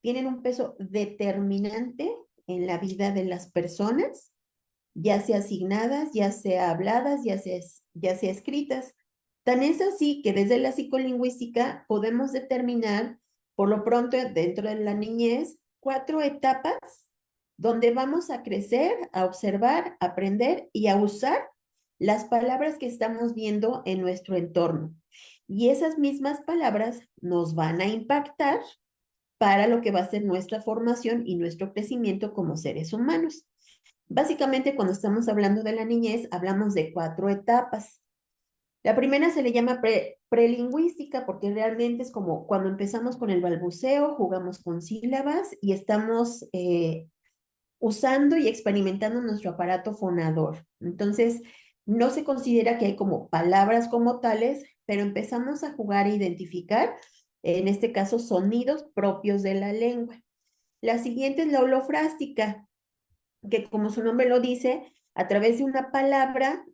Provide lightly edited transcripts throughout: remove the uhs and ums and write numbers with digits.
tienen un peso determinante en la vida de las personas, ya sea asignadas, ya sea habladas, ya sea escritas. Tan es así que desde la psicolingüística podemos determinar, por lo pronto, dentro de la niñez, 4 etapas donde vamos a crecer, a observar, a aprender y a usar las palabras que estamos viendo en nuestro entorno. Y esas mismas palabras nos van a impactar para lo que va a ser nuestra formación y nuestro crecimiento como seres humanos. Básicamente, cuando estamos hablando de la niñez, hablamos de 4 etapas. La primera se le llama prelingüística porque realmente es como cuando empezamos con el balbuceo, jugamos con sílabas y estamos usando y experimentando nuestro aparato fonador. Entonces, no se considera que hay como palabras como tales, pero empezamos a jugar e identificar, en este caso, sonidos propios de la lengua. La siguiente es la holofrástica, que como su nombre lo dice, a través de una palabra,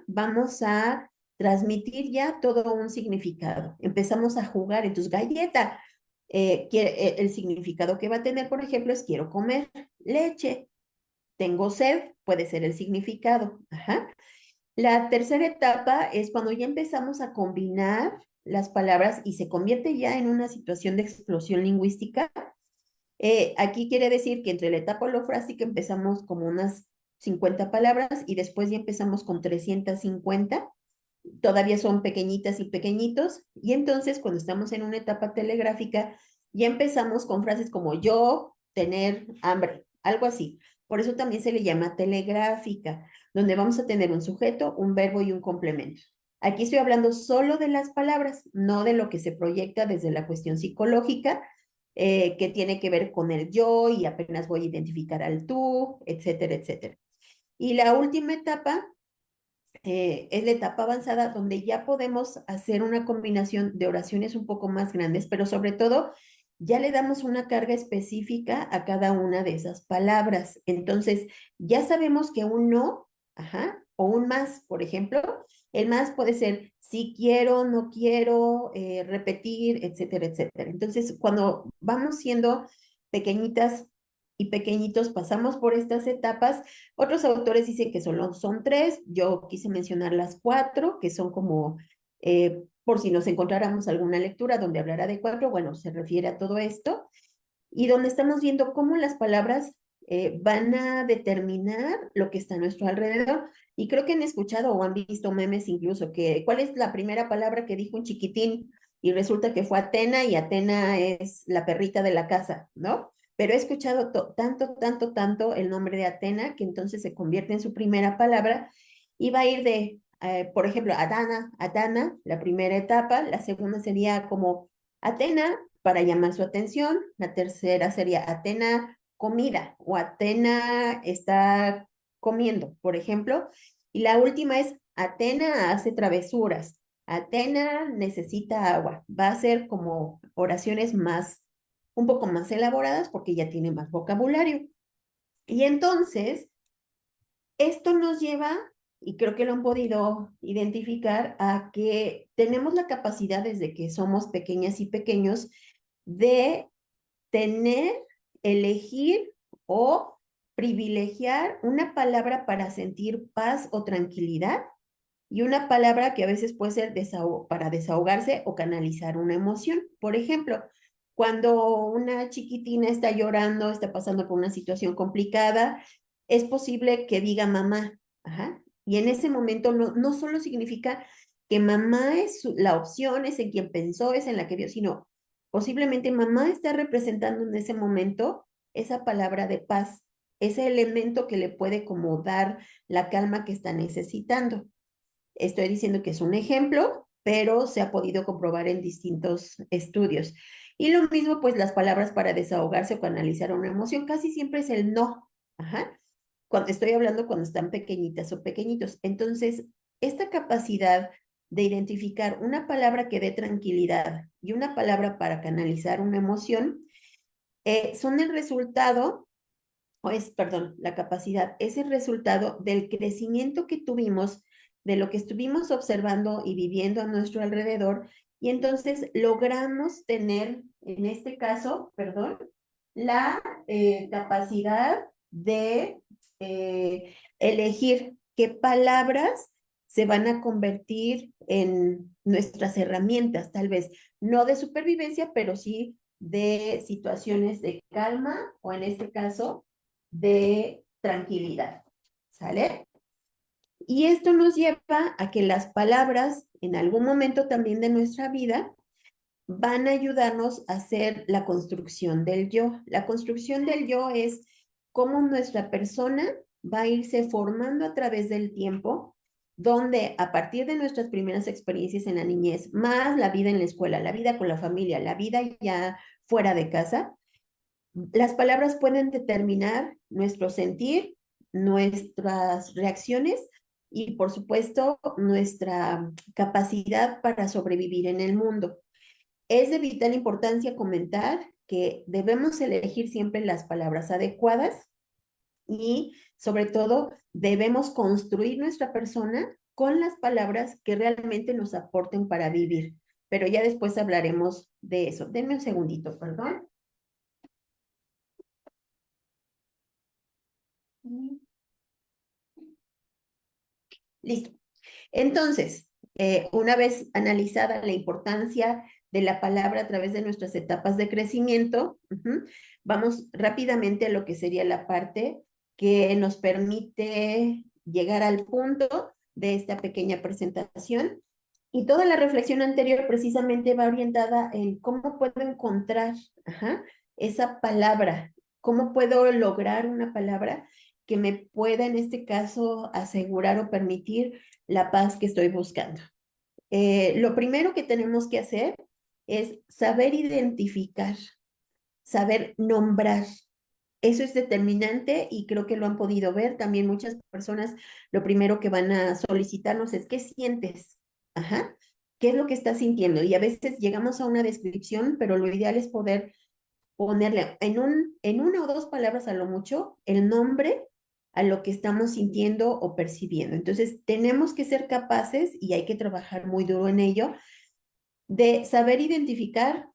vamos a transmitir ya todo un significado. Empezamos a jugar, entonces galleta, el significado que va a tener, por ejemplo, es quiero comer leche, tengo sed, puede ser el significado. La tercera etapa es cuando ya empezamos a combinar las palabras y se convierte ya en una situación de explosión lingüística. Aquí quiere decir que entre la etapa holofrástica empezamos como unas 50 palabras y después ya empezamos con 350. Todavía son pequeñitas y pequeñitos. Y entonces cuando estamos en una etapa telegráfica, ya empezamos con frases como yo, tener hambre, algo así. Por eso también se le llama telegráfica, donde vamos a tener un sujeto, un verbo y un complemento. Aquí estoy hablando solo de las palabras, no de lo que se proyecta desde la cuestión psicológica, que tiene que ver con el yo y apenas voy a identificar al tú, etcétera, etcétera. Y la última etapa es la etapa avanzada donde ya podemos hacer una combinación de oraciones un poco más grandes, pero sobre todo ya le damos una carga específica a cada una de esas palabras. Entonces, ya sabemos que un no, o un más, por ejemplo, el más puede ser si quiero, no quiero, repetir, etcétera, etcétera. Entonces, cuando vamos siendo pequeñitas y pequeñitos, pasamos por estas etapas. Otros autores dicen que solo son 3, yo quise mencionar las 4, que son como, por si nos encontráramos alguna lectura donde hablará de 4, bueno, se refiere a todo esto, y donde estamos viendo cómo las palabras van a determinar lo que está a nuestro alrededor. Y creo que han escuchado o han visto memes incluso, que ¿cuál es la primera palabra que dijo un chiquitín? Y resulta que fue Atena y Atena es la perrita de la casa, ¿no? Pero he escuchado tanto, tanto, tanto el nombre de Atena que entonces se convierte en su primera palabra y va a ir de, por ejemplo, Adana, Atana, la primera etapa, la segunda sería como Atena para llamar su atención, la tercera sería Atena comida o Atena está comiendo, por ejemplo, y la última es Atena hace travesuras, Atena necesita agua, va a ser como oraciones más un poco más elaboradas porque ya tiene más vocabulario. Y entonces, esto nos lleva, y creo que lo han podido identificar, a que tenemos la capacidad desde que somos pequeñas y pequeños de tener, elegir o privilegiar una palabra para sentir paz o tranquilidad y una palabra que a veces puede ser para desahogarse o canalizar una emoción. Por ejemplo, cuando una chiquitina está llorando, está pasando por una situación complicada, es posible que diga mamá. Y en ese momento no solo significa que mamá es la opción, es en quien pensó, es en la que vio, sino posiblemente mamá está representando en ese momento esa palabra de paz, ese elemento que le puede como dar la calma que está necesitando. Estoy diciendo que es un ejemplo, pero se ha podido comprobar en distintos estudios. Y lo mismo, pues las palabras para desahogarse o canalizar una emoción, casi siempre es el no. Cuando estoy hablando cuando están pequeñitas o pequeñitos. Entonces, esta capacidad de identificar una palabra que dé tranquilidad y una palabra para canalizar una emoción, son el resultado, perdón, la capacidad es el resultado del crecimiento que tuvimos, de lo que estuvimos observando y viviendo a nuestro alrededor, y entonces logramos tener, en este caso, perdón, la capacidad de elegir qué palabras se van a convertir en nuestras herramientas, tal vez no de supervivencia, pero sí de situaciones de calma o en este caso de tranquilidad. ¿Sale? Y esto nos lleva a que las palabras en algún momento también de nuestra vida van a ayudarnos a hacer la construcción del yo. La construcción del yo es cómo nuestra persona va a irse formando a través del tiempo, donde a partir de nuestras primeras experiencias en la niñez, más la vida en la escuela, la vida con la familia, la vida ya fuera de casa, las palabras pueden determinar nuestro sentir, nuestras reacciones y, por supuesto, nuestra capacidad para sobrevivir en el mundo. Es de vital importancia comentar que debemos elegir siempre las palabras adecuadas y, sobre todo, debemos construir nuestra persona con las palabras que realmente nos aporten para vivir. Pero ya después hablaremos de eso. Denme un segundito, perdón. Listo. Entonces, una vez analizada la importancia de la palabra a través de nuestras etapas de crecimiento, vamos rápidamente a lo que sería la parte que nos permite llegar al punto de esta pequeña presentación. Y toda la reflexión anterior precisamente va orientada en cómo puedo encontrar esa palabra, cómo puedo lograr una palabra que me pueda en este caso asegurar o permitir la paz que estoy buscando. Lo primero que tenemos que hacer es saber identificar, saber nombrar. Eso es determinante y creo que lo han podido ver. También muchas personas lo primero que van a solicitarnos es ¿qué sientes? Ajá. ¿Qué es lo que estás sintiendo? Y a veces llegamos a una descripción, pero lo ideal es poder ponerle en una o dos palabras a lo mucho el nombre a lo que estamos sintiendo o percibiendo. Entonces, tenemos que ser capaces, y hay que trabajar muy duro en ello, de saber identificar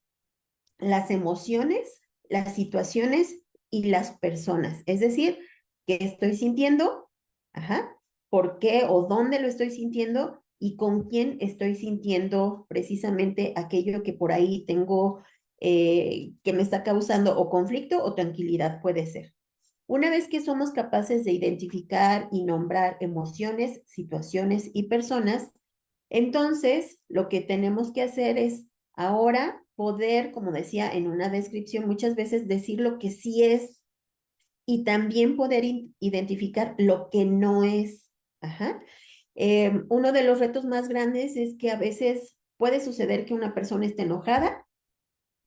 las emociones, las situaciones y las personas. Es decir, qué estoy sintiendo, ajá, por qué o dónde lo estoy sintiendo y con quién estoy sintiendo precisamente aquello que por ahí tengo que me está causando o conflicto o tranquilidad puede ser. Una vez que somos capaces de identificar y nombrar emociones, situaciones y personas, entonces lo que tenemos que hacer es ahora poder, como decía en una descripción, muchas veces decir lo que sí es y también poder identificar lo que no es. Ajá. Uno de los retos más grandes es que a veces puede suceder que una persona esté enojada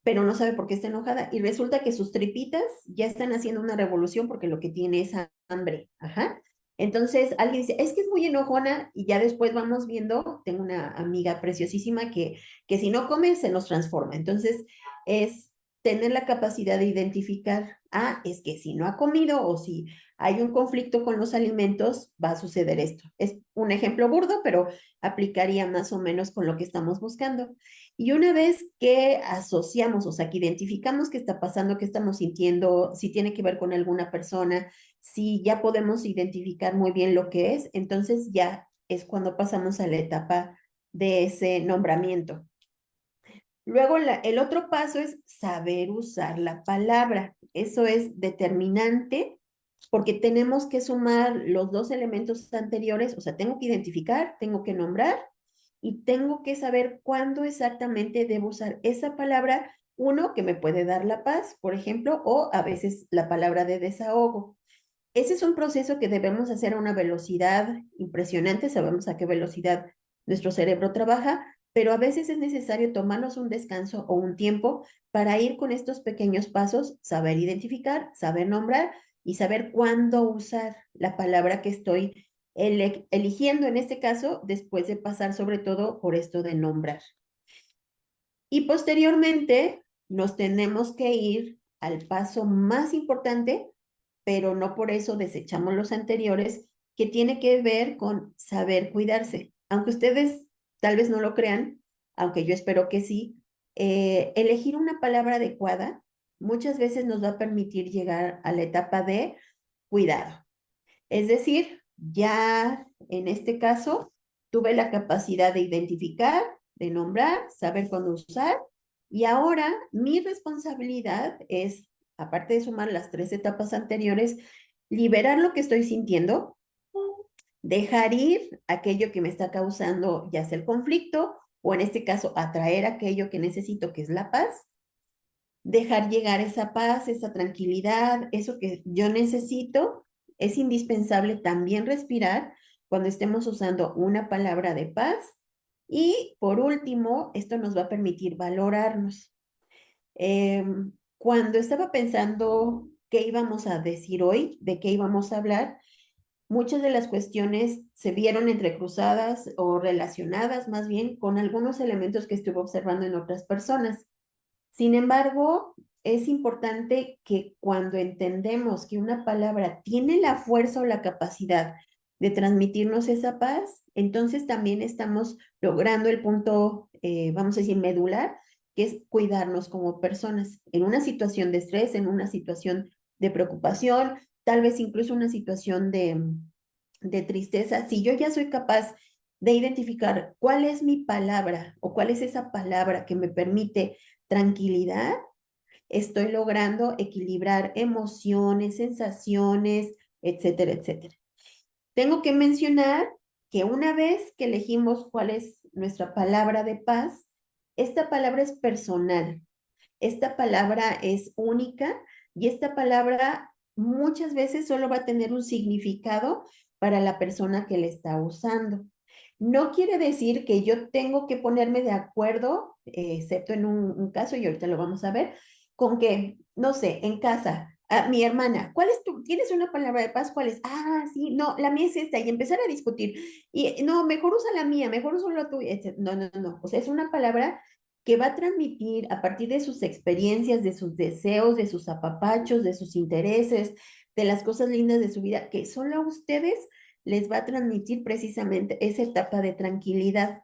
pero no sabe por qué está enojada y resulta que sus tripitas ya están haciendo una revolución porque lo que tiene es hambre. Ajá. Entonces alguien dice, es que es muy enojona y ya después vamos viendo, tengo una amiga preciosísima que si no come se nos transforma. Entonces es tener la capacidad de identificar, es que si no ha comido o si hay un conflicto con los alimentos, va a suceder esto. Es un ejemplo burdo, pero aplicaría más o menos con lo que estamos buscando. Y una vez que asociamos, o sea, que identificamos qué está pasando, qué estamos sintiendo, si tiene que ver con alguna persona, si ya podemos identificar muy bien lo que es, entonces ya es cuando pasamos a la etapa de ese nombramiento. Luego, el otro paso es saber usar la palabra. Eso es determinante porque tenemos que sumar los dos elementos anteriores, o sea, tengo que identificar, tengo que nombrar y tengo que saber cuándo exactamente debo usar esa palabra, uno que me puede dar la paz, por ejemplo, o a veces la palabra de desahogo. Ese es un proceso que debemos hacer a una velocidad impresionante, sabemos a qué velocidad nuestro cerebro trabaja, pero a veces es necesario tomarnos un descanso o un tiempo para ir con estos pequeños pasos, saber identificar, saber nombrar y saber cuándo usar la palabra que estoy eligiendo en este caso, después de pasar sobre todo por esto de nombrar. Y posteriormente nos tenemos que ir al paso más importante, pero no por eso desechamos los anteriores, que tiene que ver con saber cuidarse. Aunque ustedes tal vez no lo crean, aunque yo espero que sí, elegir una palabra adecuada muchas veces nos va a permitir llegar a la etapa de cuidado. Es decir, ya en este caso, tuve la capacidad de identificar, de nombrar, saber cuándo usar, y ahora mi responsabilidad es, aparte de sumar las 3 etapas anteriores, liberar lo que estoy sintiendo, dejar ir aquello que me está causando ya sea el conflicto o en este caso atraer aquello que necesito, que es la paz, dejar llegar esa paz, esa tranquilidad, eso que yo necesito. Es indispensable también respirar cuando estemos usando una palabra de paz. Y por último, esto nos va a permitir valorarnos. Cuando estaba pensando qué íbamos a decir hoy, de qué íbamos a hablar, muchas de las cuestiones se vieron entrecruzadas o relacionadas más bien con algunos elementos que estuve observando en otras personas. Sin embargo, es importante que cuando entendemos que una palabra tiene la fuerza o la capacidad de transmitirnos esa paz, entonces también estamos logrando el punto, vamos a decir, medular, que es cuidarnos como personas en una situación de estrés, en una situación de preocupación, tal vez incluso una situación de tristeza. Si yo ya soy capaz de identificar cuál es mi palabra o cuál es esa palabra que me permite tranquilidad, estoy logrando equilibrar emociones, sensaciones, etcétera, etcétera. Tengo que mencionar que una vez que elegimos cuál es nuestra palabra de paz, esta palabra es personal, esta palabra es única y esta palabra muchas veces solo va a tener un significado para la persona que le está usando. No quiere decir que yo tengo que ponerme de acuerdo, excepto en un caso, y ahorita lo vamos a ver, con que, no sé, en casa, mi hermana, ¿cuál es tu, tienes una palabra de paz? ¿Cuál es? Ah, sí, no, la mía es esta, y empezar a discutir. Y no, mejor usa la mía, mejor usa la tuya, etc. No, no, no, o sea, es una palabra que va a transmitir a partir de sus experiencias, de sus deseos, de sus apapachos, de sus intereses, de las cosas lindas de su vida, que solo a ustedes les va a transmitir precisamente esa etapa de tranquilidad.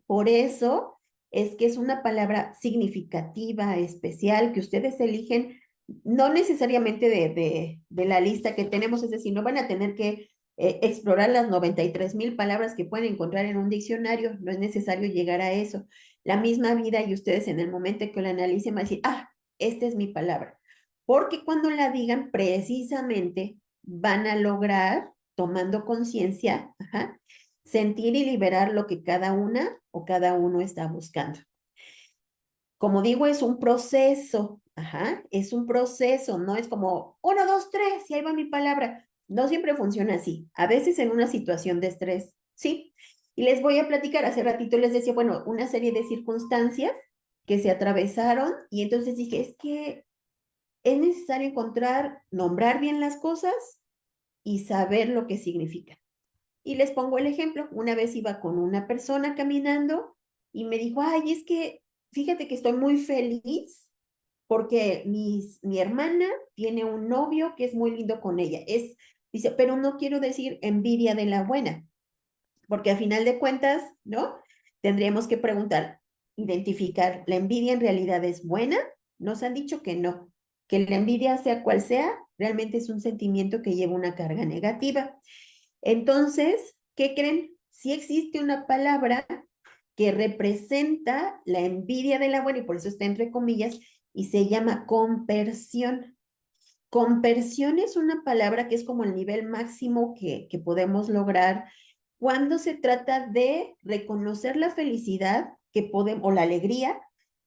Por eso es que es una palabra significativa, especial, que ustedes eligen, no necesariamente de la lista que tenemos, es decir, no van a tener que explorar las 93,000 palabras que pueden encontrar en un diccionario, no es necesario llegar a eso. La misma vida y ustedes en el momento que lo analicen van a decir, ah, esta es mi palabra. Porque cuando la digan, precisamente van a lograr, tomando conciencia, sentir y liberar lo que cada una o cada uno está buscando. Como digo, es un proceso, es un proceso, no es como 1, 2, 3 y ahí va mi palabra. No siempre funciona así. A veces en una situación de estrés, sí. Y les voy a platicar, hace ratito les decía, bueno, una serie de circunstancias que se atravesaron y entonces dije, es que es necesario encontrar, nombrar bien las cosas y saber lo que significa. Y les pongo el ejemplo. Una vez iba con una persona caminando y me dijo, ay, es que fíjate que estoy muy feliz porque mi hermana tiene un novio que es muy lindo con ella. Dice, pero no quiero decir envidia de la buena, porque a final de cuentas, ¿no? Tendríamos que preguntar, identificar, ¿la envidia en realidad es buena? Nos han dicho que no, que la envidia, sea cual sea, realmente es un sentimiento que lleva una carga negativa. Entonces, ¿qué creen? Sí existe una palabra que representa la envidia de la buena y por eso está entre comillas y se llama compersión. Compersión es una palabra que es como el nivel máximo que podemos lograr cuando se trata de reconocer la felicidad que podemos, o la alegría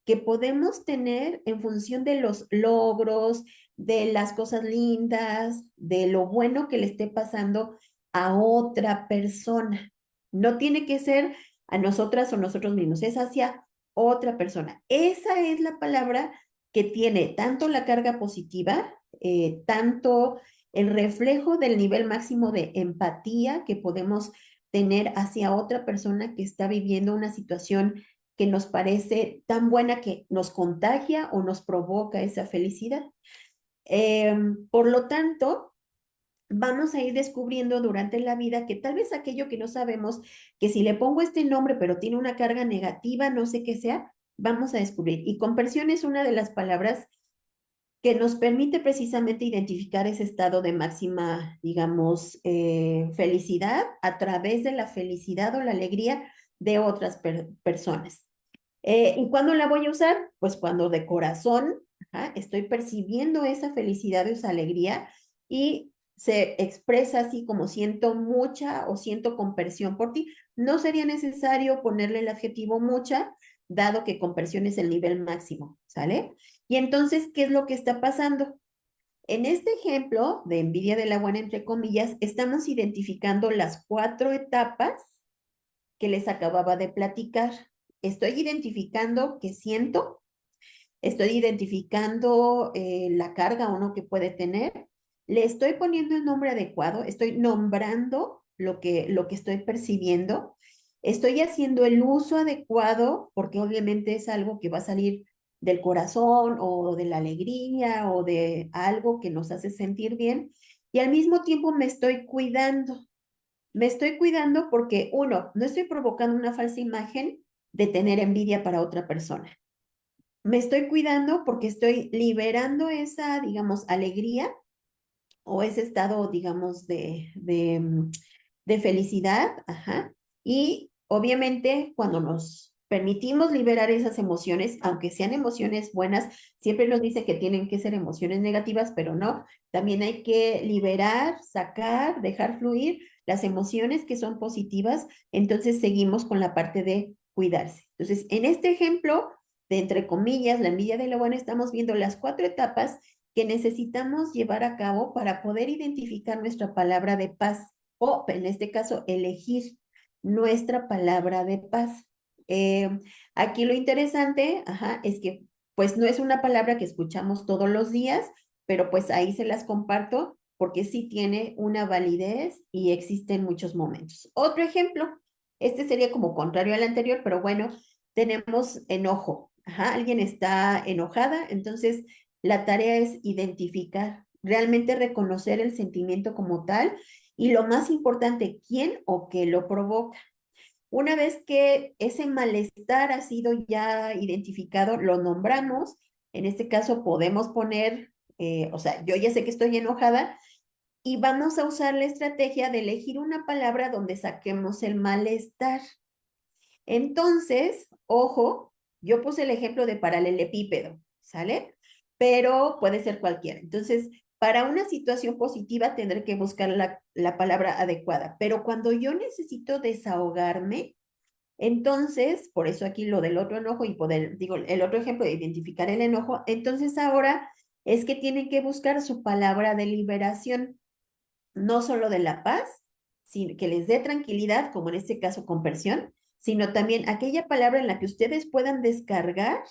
que podemos tener en función de los logros, de las cosas lindas, de lo bueno que le esté pasando a otra persona. No tiene que ser a nosotras o nosotros mismos, es hacia otra persona. Esa es la palabra que tiene tanto la carga positiva, tanto el reflejo del nivel máximo de empatía que podemos tener hacia otra persona que está viviendo una situación que nos parece tan buena que nos contagia o nos provoca esa felicidad. Por lo tanto, vamos a ir descubriendo durante la vida que tal vez aquello que no sabemos, que si le pongo este nombre pero tiene una carga negativa, no sé qué sea, vamos a descubrir. Y compersión es una de las palabras que nos permite precisamente identificar ese estado de máxima, digamos, felicidad a través de la felicidad o la alegría de otras personas. ¿Y cuándo la voy a usar? Pues cuando de corazón, ajá, estoy percibiendo esa felicidad o esa alegría y se expresa así como siento mucha o siento compersión por ti. No sería necesario ponerle el adjetivo mucha, dado que compersión es el nivel máximo, ¿sale? Y entonces, ¿qué es lo que está pasando? En este ejemplo de envidia de la buena, entre comillas, estamos identificando las 4 etapas que les acababa de platicar. Estoy identificando qué siento, estoy identificando la carga o no que puede tener, le estoy poniendo el nombre adecuado, estoy nombrando lo que estoy percibiendo, estoy haciendo el uso adecuado, porque obviamente es algo que va a salir del corazón o de la alegría o de algo que nos hace sentir bien, y al mismo tiempo me estoy cuidando. Me estoy cuidando porque, uno, no estoy provocando una falsa imagen de tener envidia para otra persona. Me estoy cuidando porque estoy liberando esa, digamos, alegría o ese estado, digamos, de felicidad. Ajá. Y obviamente cuando nos permitimos liberar esas emociones, aunque sean emociones buenas, siempre nos dice que tienen que ser emociones negativas, pero no, también hay que liberar, sacar, dejar fluir las emociones que son positivas, entonces seguimos con la parte de cuidarse. Entonces, en este ejemplo de entre comillas, la envidia de la buena, estamos viendo las 4 etapas que necesitamos llevar a cabo para poder identificar nuestra palabra de paz o, en este caso, elegir nuestra palabra de paz. Aquí lo interesante, ajá, es que pues no es una palabra que escuchamos todos los días, pero pues ahí se las comparto porque sí tiene una validez y existe en muchos momentos. Otro ejemplo, este sería como contrario al anterior, pero bueno, tenemos enojo. Ajá, alguien está enojada, entonces la tarea es identificar, realmente reconocer el sentimiento como tal y lo más importante, quién o qué lo provoca. Una vez que ese malestar ha sido ya identificado, lo nombramos. En este caso podemos poner, o sea, yo ya sé que estoy enojada y vamos a usar la estrategia de elegir una palabra donde saquemos el malestar. Entonces, ojo, yo puse el ejemplo de paralelepípedo, ¿sale? Pero puede ser cualquiera. Entonces, para una situación positiva tendré que buscar la palabra adecuada, pero cuando yo necesito desahogarme, entonces, por eso aquí lo del otro enojo y poder, digo, el otro ejemplo de identificar el enojo, entonces ahora es que tienen que buscar su palabra de liberación, no solo de la paz, sino que les dé tranquilidad, como en este caso conversión, sino también aquella palabra en la que ustedes puedan descargar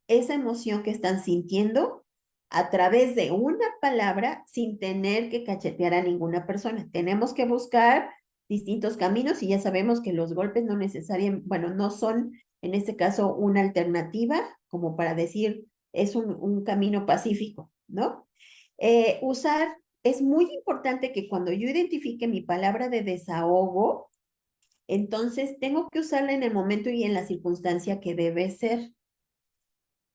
esa emoción que están sintiendo a través de una palabra sin tener que cachetear a ninguna persona. Tenemos que buscar distintos caminos y ya sabemos que los golpes no necesariamente, bueno, no son en este caso una alternativa como para decir es un camino pacífico, ¿no? Usar, es muy importante que cuando yo identifique mi palabra de desahogo, entonces tengo que usarla en el momento y en la circunstancia que debe ser.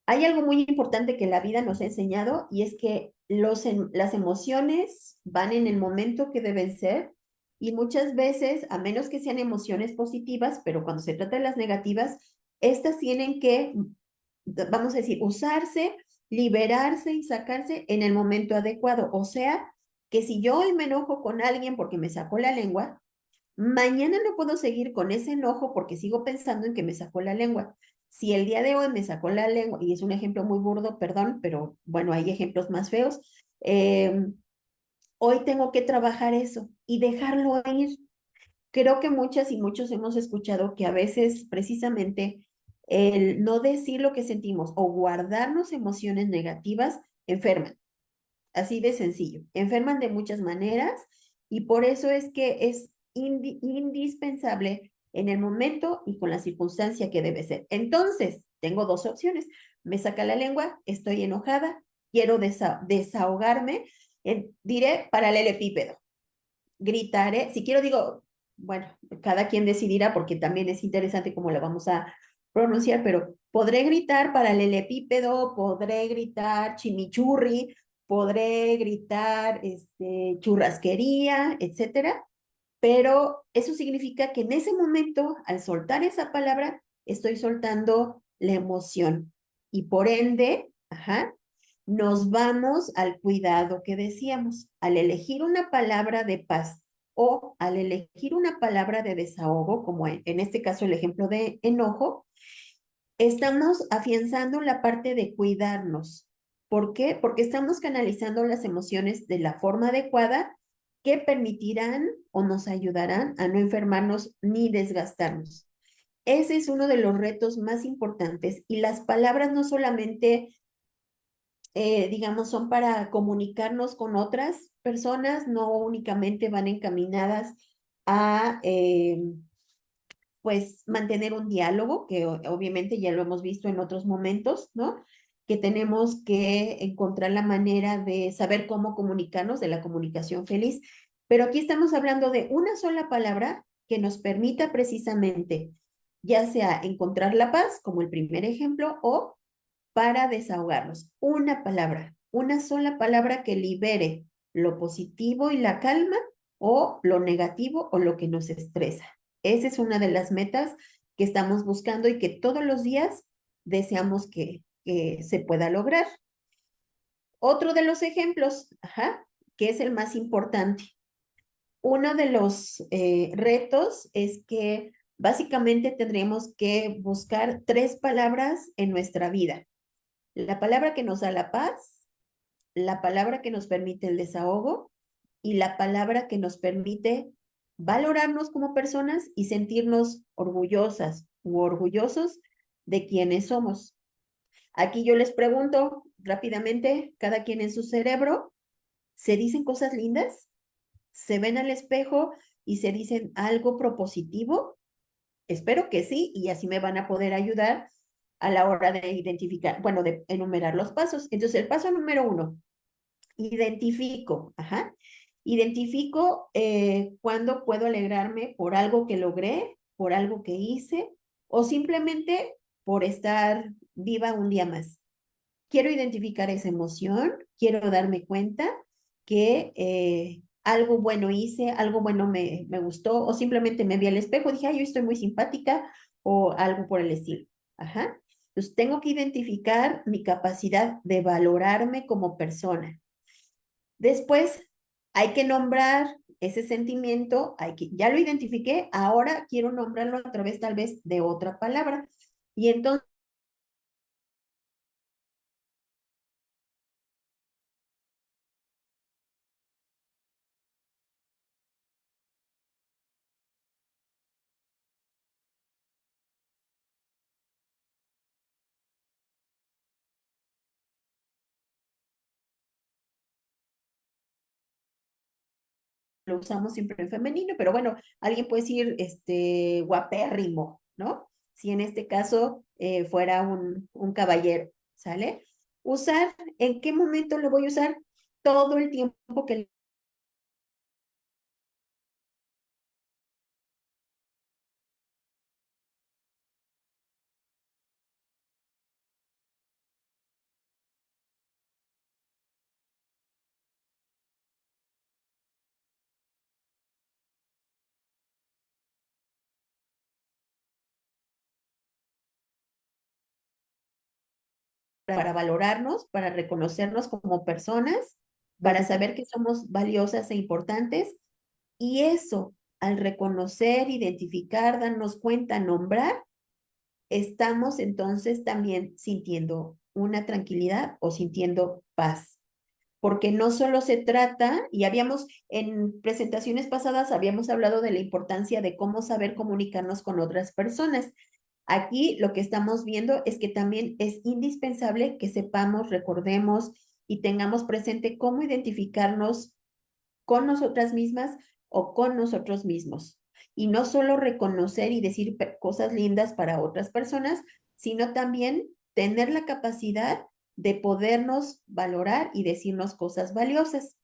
Hay algo muy importante que la vida nos ha enseñado y es que las emociones van en el momento que deben ser y muchas veces, a menos que sean emociones positivas, pero cuando se trata de las negativas, estas tienen que, vamos a decir, usarse, liberarse y sacarse en el momento adecuado. O sea, que si yo hoy me enojo con alguien porque me sacó la lengua, mañana no puedo seguir con ese enojo porque sigo pensando en que me sacó la lengua. Si el día de hoy me sacó la lengua, y es un ejemplo muy burdo, perdón, pero bueno, hay ejemplos más feos, hoy tengo que trabajar eso y dejarlo ir. Creo que muchas y muchos hemos escuchado que a veces precisamente el no decir lo que sentimos o guardarnos emociones negativas enferman. Así de sencillo. Enferman de muchas maneras y por eso es que es indispensable en el momento y con la circunstancia que debe ser. Entonces, tengo 2 opciones. Me saca la lengua, estoy enojada, quiero desahogarme, diré paralelepípedo. Gritaré, si quiero digo, bueno, cada quien decidirá porque también es interesante cómo la vamos a pronunciar, pero Podré gritar paralelepípedo, podré gritar chimichurri, podré gritar churrasquería, etcétera, pero eso significa que en ese momento, al soltar esa palabra, estoy soltando la emoción y por ende, nos vamos al cuidado que decíamos. Al elegir una palabra de paz o al elegir una palabra de desahogo, como en este caso el ejemplo de enojo, estamos afianzando la parte de cuidarnos. ¿Por qué? Porque estamos canalizando las emociones de la forma adecuada que permitirán o nos ayudarán a no enfermarnos ni desgastarnos. Ese es uno de los retos más importantes y las palabras no solamente, digamos, son para comunicarnos con otras personas, no únicamente van encaminadas a pues mantener un diálogo, que obviamente ya lo hemos visto en otros momentos, ¿no? Que tenemos que encontrar la manera de saber cómo comunicarnos, de la comunicación feliz. Pero aquí estamos hablando de una sola palabra que nos permita precisamente, ya sea encontrar la paz, como el primer ejemplo, o para desahogarnos. Una palabra, una sola palabra que libere lo positivo y la calma o lo negativo o lo que nos estresa. Esa es una de las metas que estamos buscando y que todos los días deseamos que se pueda lograr. Otro de los ejemplos, que es el más importante. Uno de los retos es que básicamente tendremos que buscar tres palabras en nuestra vida. La palabra que nos da la paz, la palabra que nos permite el desahogo y la palabra que nos permite valorarnos como personas y sentirnos orgullosas u orgullosos de quienes somos. Aquí yo les pregunto rápidamente, cada quien en su cerebro, ¿se dicen cosas lindas? ¿Se ven al espejo y se dicen algo propositivo? Espero que sí, y así me van a poder ayudar a la hora de identificar, bueno, de enumerar los pasos. Entonces, el paso número 1, identifico, identifico cuándo puedo alegrarme por algo que logré, por algo que hice, o simplemente por estar viva un día más. Quiero identificar esa emoción, quiero darme cuenta que algo bueno hice, algo bueno me gustó, o simplemente me vi al espejo, dije, ay, yo estoy muy simpática, o algo por el estilo. Entonces, tengo que identificar mi capacidad de valorarme como persona. Después, hay que nombrar ese sentimiento, ya lo identifiqué, ahora quiero nombrarlo a través tal vez de otra palabra. Y entonces, lo usamos siempre en femenino, pero bueno, alguien puede decir, guapérrimo, ¿no? Si en este caso fuera un caballero, ¿sale? Usar, ¿en qué momento lo voy a usar? Todo el tiempo que para valorarnos, para reconocernos como personas, para saber que somos valiosas e importantes. Y eso, al reconocer, identificar, darnos cuenta, nombrar, estamos entonces también sintiendo una tranquilidad o sintiendo paz. Porque no solo se trata, y habíamos en presentaciones pasadas, habíamos hablado de la importancia de cómo saber comunicarnos con otras personas. Aquí lo que estamos viendo es que también es indispensable que sepamos, recordemos y tengamos presente cómo identificarnos con nosotras mismas o con nosotros mismos. Y no solo reconocer y decir cosas lindas para otras personas, sino también tener la capacidad de podernos valorar y decirnos cosas valiosas.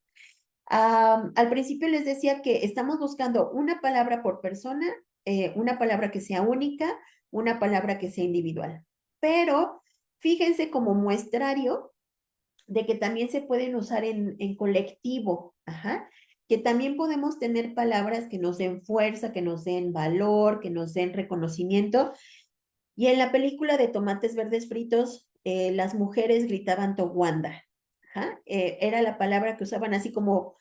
Al principio les decía que estamos buscando una palabra por persona, una palabra que sea única, una palabra que sea individual. pero fíjense como muestrario de que también se pueden usar en colectivo, ajá, que también podemos tener palabras que nos den fuerza, que nos den valor, que nos den reconocimiento. Y en la película de Tomates Verdes Fritos, las mujeres gritaban Towanda, ajá, era la palabra que usaban así como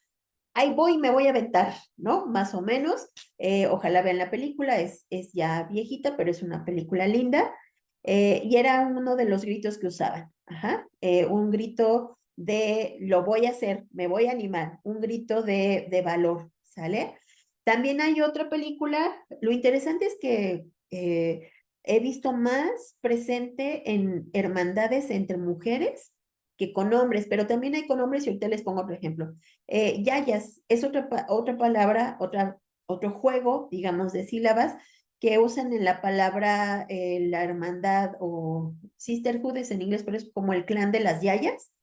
ahí voy, me voy a aventar, ¿no? Más o menos. Ojalá vean la película, es ya viejita, pero es una película linda. Y era uno de los gritos que usaban. Ajá. Un grito de lo voy a hacer, me voy a animar, un grito de valor, ¿sale? También hay otra película, lo interesante es que he visto más presente en hermandades entre mujeres que con hombres, pero también hay con hombres y ahorita les pongo otro ejemplo. Yayas es otra palabra, otro juego, digamos, de sílabas que usan en la palabra la hermandad o sisterhood es en inglés, pero es como el clan de las yayas.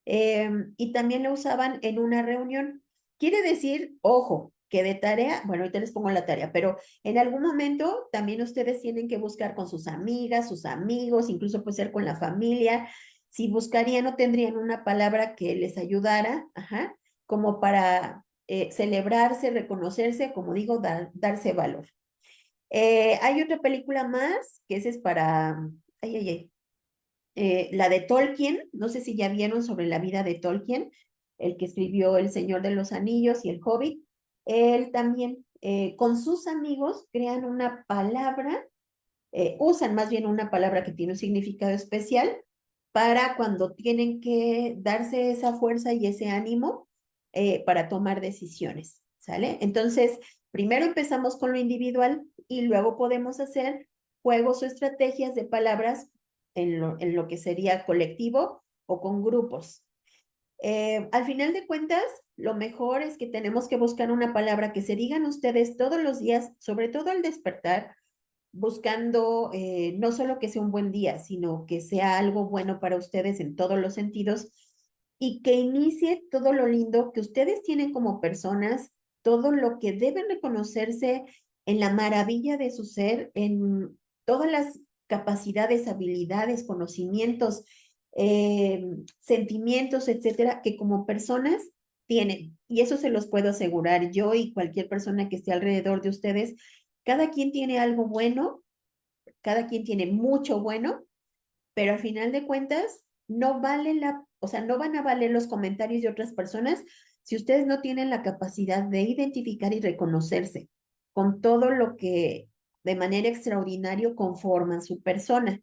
Y también lo usaban en una reunión. Quiere decir, ojo, que de tarea, bueno, ahorita les pongo la tarea, pero en algún momento también ustedes tienen que buscar con sus amigas, sus amigos, incluso puede ser con la familia. Si buscarían o tendrían una palabra que les ayudara, ajá, como para celebrarse, reconocerse, como digo, darse valor. Hay otra película más, que esa es para, ay, ay, ay, la de Tolkien, no sé si ya vieron sobre la vida de Tolkien, el que escribió El Señor de los Anillos y El Hobbit. Él también con sus amigos crean una palabra, usan más bien una palabra que tiene un significado especial para cuando tienen que darse esa fuerza y ese ánimo para tomar decisiones, ¿sale? Entonces, primero empezamos con lo individual y luego podemos hacer juegos o estrategias de palabras en lo que sería colectivo o con grupos. Al final de cuentas, lo mejor es que tenemos que buscar una palabra que se digan ustedes todos los días, sobre todo al despertar, buscando no solo que sea un buen día, sino que sea algo bueno para ustedes en todos los sentidos y que inicie todo lo lindo que ustedes tienen como personas, todo lo que deben reconocerse en la maravilla de su ser, en todas las capacidades, habilidades, conocimientos, sentimientos, etcétera, que como personas tienen. Y eso se los puedo asegurar yo y cualquier persona que esté alrededor de ustedes. Cada quien tiene algo bueno, cada quien tiene mucho bueno, pero al final de cuentas no vale o sea, no van a valer los comentarios de otras personas si ustedes no tienen la capacidad de identificar y reconocerse con todo lo que de manera extraordinaria conforma su persona.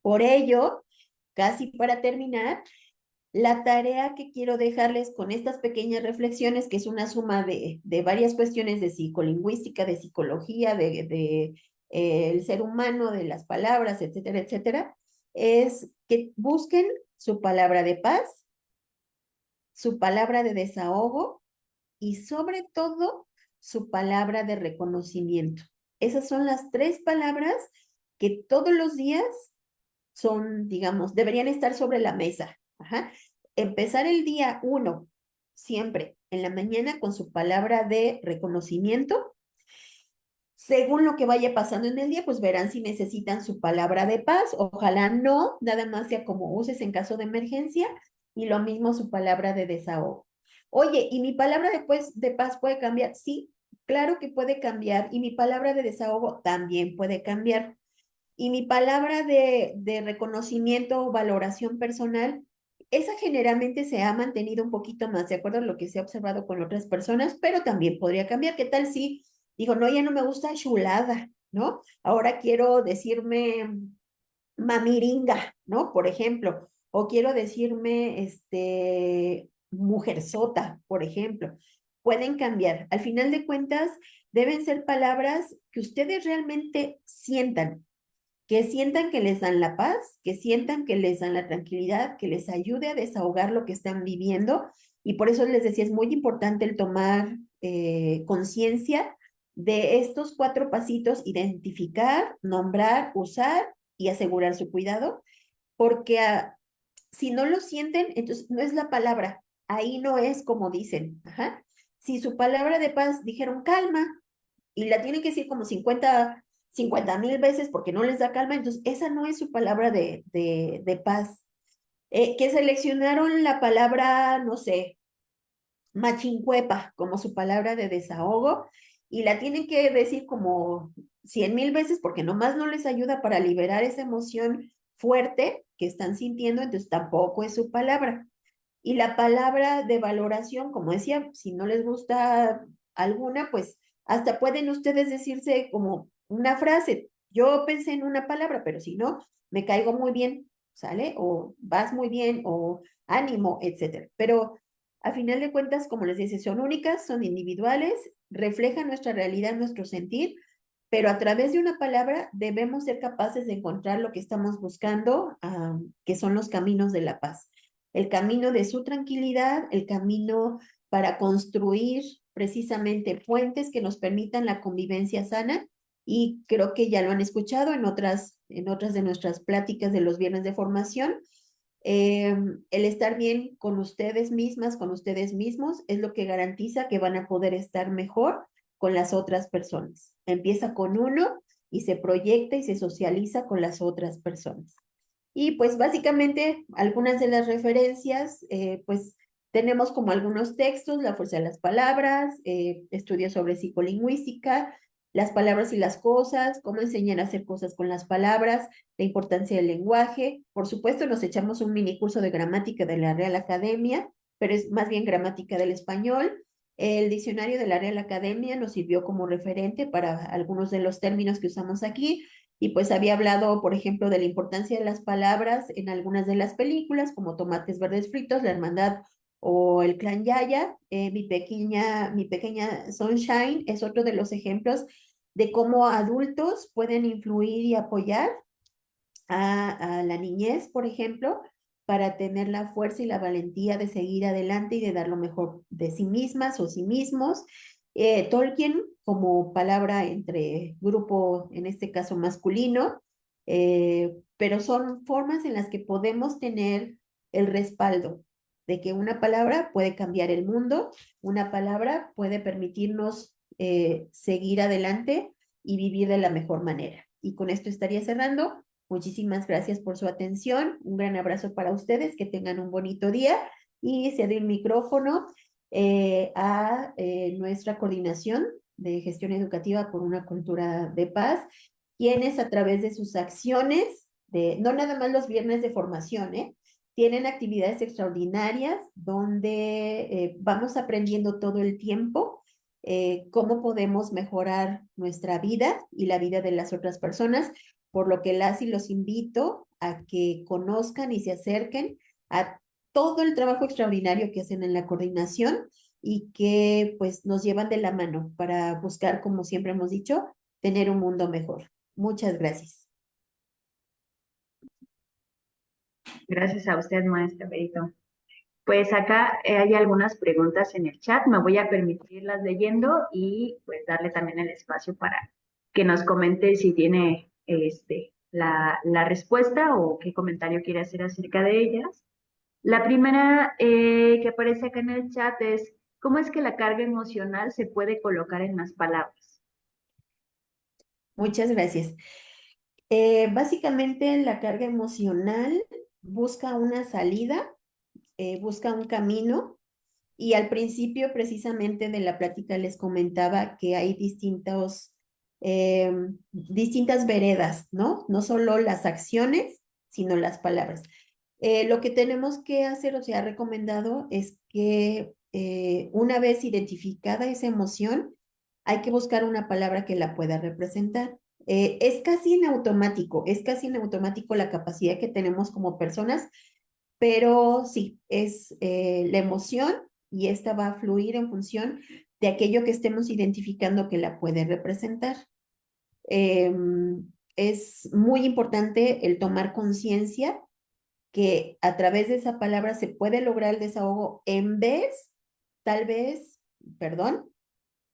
Por ello, casi para terminar, la tarea que quiero dejarles con estas pequeñas reflexiones, que es una suma de varias cuestiones de psicolingüística, de psicología, el ser humano, de las palabras, etcétera, etcétera, es que busquen su palabra de paz, su palabra de desahogo y sobre todo su palabra de reconocimiento. Esas son las tres palabras que todos los días son, digamos, deberían estar sobre la mesa. Ajá. Empezar el día uno, siempre en la mañana con su palabra de reconocimiento. Según lo que vaya pasando en el día, pues verán si necesitan su palabra de paz. Ojalá no, nada más sea como uses en caso de emergencia y lo mismo su palabra de desahogo. Oye, ¿y mi palabra de paz puede cambiar? Sí, claro que puede cambiar y mi palabra de desahogo también puede cambiar. Y mi palabra de reconocimiento o valoración personal, esa generalmente se ha mantenido un poquito más de acuerdo a lo que se ha observado con otras personas, pero también podría cambiar. ¿Qué tal si digo, no, ya no me gusta chulada, ¿no? Ahora quiero decirme mamiringa, ¿no? Por ejemplo, o quiero decirme, mujerzota, por ejemplo. Pueden cambiar. Al final de cuentas, deben ser palabras que ustedes realmente sientan que les dan la paz, que sientan que les dan la tranquilidad, que les ayude a desahogar lo que están viviendo. Y por eso les decía, es muy importante el tomar conciencia de estos cuatro pasitos, identificar, nombrar, usar y asegurar su cuidado, porque si no lo sienten, entonces no es la palabra, ahí no es como dicen. Ajá. Si su palabra de paz dijeron calma y la tienen que decir como 50 50,000 veces porque no les da calma, entonces esa no es su palabra de paz. Que seleccionaron la palabra, no sé, machincuepa como su palabra de desahogo y la tienen que decir como 100,000 veces porque nomás no les ayuda para liberar esa emoción fuerte que están sintiendo, entonces tampoco es su palabra. Y la palabra de valoración, como decía, si no les gusta alguna, pues hasta pueden ustedes decirse como una frase. Yo pensé en una palabra, pero si no, me caigo muy bien, ¿sale? O vas muy bien, o ánimo, etcétera. Pero a final de cuentas, como les dice, son únicas, son individuales, reflejan nuestra realidad, nuestro sentir, pero a través de una palabra debemos ser capaces de encontrar lo que estamos buscando, que son los caminos de la paz, el camino de su tranquilidad, el camino para construir precisamente puentes que nos permitan la convivencia sana. Y creo que ya lo han escuchado en otras de nuestras pláticas de los viernes de formación. El estar bien con ustedes mismas, con ustedes mismos, es lo que garantiza que van a poder estar mejor con las otras personas. Empieza con uno y se proyecta y se socializa con las otras personas. Y pues básicamente algunas de las referencias, pues tenemos como algunos textos, La fuerza de las palabras, estudios sobre psicolingüística, las palabras y las cosas, cómo enseñar a hacer cosas con las palabras, la importancia del lenguaje. Por supuesto, nos echamos un mini curso de gramática de la Real Academia, pero es más bien gramática del español. El diccionario de la Real Academia nos sirvió como referente para algunos de los términos que usamos aquí y pues había hablado, por ejemplo, de la importancia de las palabras en algunas de las películas, como Tomates Verdes Fritos, La Hermandad o El Clan Yaya. Mi pequeña Sunshine es otro de los ejemplos de cómo adultos pueden influir y apoyar a la niñez, por ejemplo, para tener la fuerza y la valentía de seguir adelante y de dar lo mejor de sí mismas o sí mismos. Tolkien como palabra entre grupo, en este caso masculino, pero son formas en las que podemos tener el respaldo de que una palabra puede cambiar el mundo, una palabra puede permitirnos seguir adelante y vivir de la mejor manera. Y con esto estaría cerrando. Muchísimas gracias por su atención. Un gran abrazo para ustedes. Que tengan un bonito día. Y cedo el micrófono a nuestra coordinación de gestión educativa por una cultura de paz, quienes a través de sus acciones, no nada más los viernes de formación, tienen actividades extraordinarias donde vamos aprendiendo todo el tiempo cómo podemos mejorar nuestra vida y la vida de las otras personas, por lo que las y los invito a que conozcan y se acerquen a todo el trabajo extraordinario que hacen en la coordinación y que pues nos llevan de la mano para buscar, como siempre hemos dicho, tener un mundo mejor. Muchas gracias. Gracias a usted, maestra Berito. Pues acá hay algunas preguntas en el chat, me voy a permitirlas leyendo y pues darle también el espacio para que nos comente si tiene la respuesta o qué comentario quiere hacer acerca de ellas. La primera que aparece acá en el chat es, ¿cómo es que la carga emocional se puede colocar en las palabras? Muchas gracias. Básicamente la carga emocional busca una salida, busca un camino. Y al principio, precisamente de la plática, les comentaba que hay distintas veredas, ¿no? No solo las acciones, sino las palabras. Lo que tenemos que hacer, o sea, recomendado, es que una vez identificada esa emoción, hay que buscar una palabra que la pueda representar. Es casi en automático la capacidad que tenemos como personas, pero sí, es la emoción y esta va a fluir en función de aquello que estemos identificando que la puede representar. Es muy importante el tomar conciencia que a través de esa palabra se puede lograr el desahogo en vez, tal vez, perdón,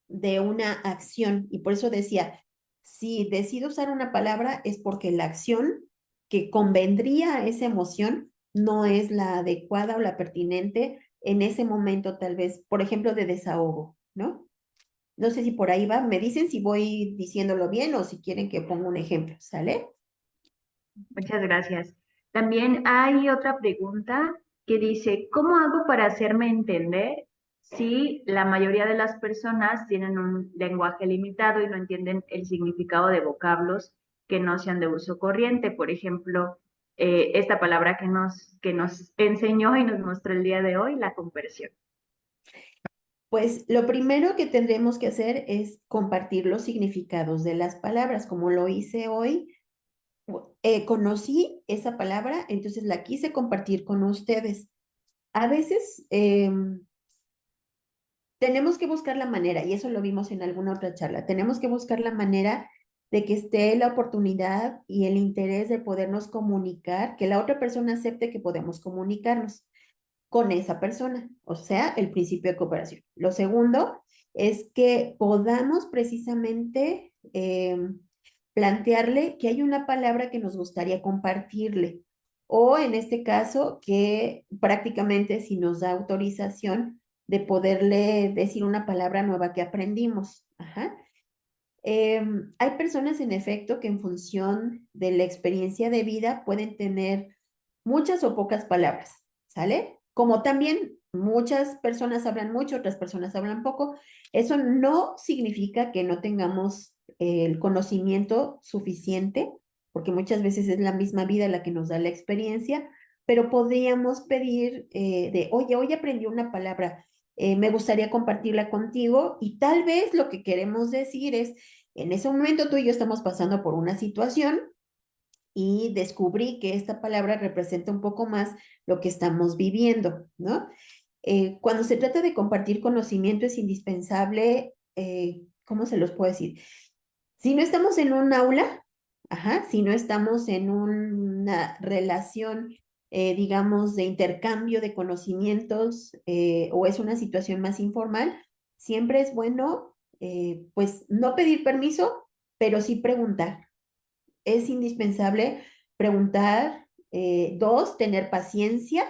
de una acción. Y por eso decía, si decido usar una palabra es porque la acción que convendría a esa emoción no es la adecuada o la pertinente en ese momento, tal vez, por ejemplo, de desahogo, ¿no? No sé si por ahí va, me dicen si voy diciéndolo bien o si quieren que ponga un ejemplo, ¿sale? Muchas gracias. También hay otra pregunta que dice, ¿cómo hago para hacerme entender si la mayoría de las personas tienen un lenguaje limitado y no entienden el significado de vocablos que no sean de uso corriente? Por ejemplo, esta palabra que nos enseñó y nos mostró el día de hoy, la conversión. Pues lo primero que tendremos que hacer es compartir los significados de las palabras, como lo hice hoy. Conocí esa palabra, entonces la quise compartir con ustedes. A veces tenemos que buscar la manera, y eso lo vimos en alguna otra charla, tenemos que buscar la manera de que esté la oportunidad y el interés de podernos comunicar, que la otra persona acepte que podemos comunicarnos con esa persona, o sea, el principio de cooperación. Lo segundo es que podamos precisamente plantearle que hay una palabra que nos gustaría compartirle, o en este caso, que prácticamente si nos da autorización de poderle decir una palabra nueva que aprendimos. Ajá. Hay personas en efecto que en función de la experiencia de vida pueden tener muchas o pocas palabras, ¿sale? Como también muchas personas hablan mucho, otras personas hablan poco. Eso no significa que no tengamos el conocimiento suficiente, porque muchas veces es la misma vida la que nos da la experiencia, pero podríamos pedir oye, hoy aprendí una palabra, me gustaría compartirla contigo y tal vez lo que queremos decir es, en ese momento tú y yo estamos pasando por una situación y descubrí que esta palabra representa un poco más lo que estamos viviendo, ¿no? Cuando se trata de compartir conocimiento es indispensable, ¿cómo se los puedo decir? Si no estamos en un aula, ajá, si no estamos en una relación, digamos, de intercambio de conocimientos o es una situación más informal, siempre es bueno, pues, no pedir permiso, pero sí preguntar. Es indispensable preguntar. Dos, tener paciencia,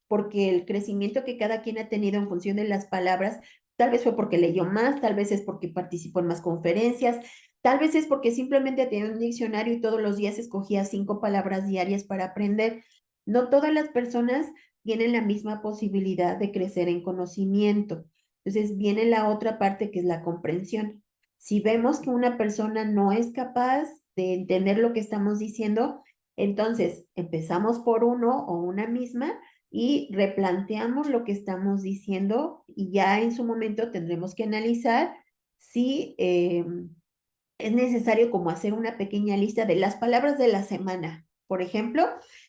porque el crecimiento que cada quien ha tenido en función de las palabras, tal vez fue porque leyó más, tal vez es porque participó en más conferencias, tal vez es porque simplemente tenía un diccionario y todos los días escogía 5 palabras diarias para aprender. No todas las personas tienen la misma posibilidad de crecer en conocimiento. Entonces viene la otra parte que es la comprensión. Si vemos que una persona no es capaz de entender lo que estamos diciendo, entonces empezamos por uno o una misma y replanteamos lo que estamos diciendo y ya en su momento tendremos que analizar si es necesario como hacer una pequeña lista de las palabras de la semana, por ejemplo,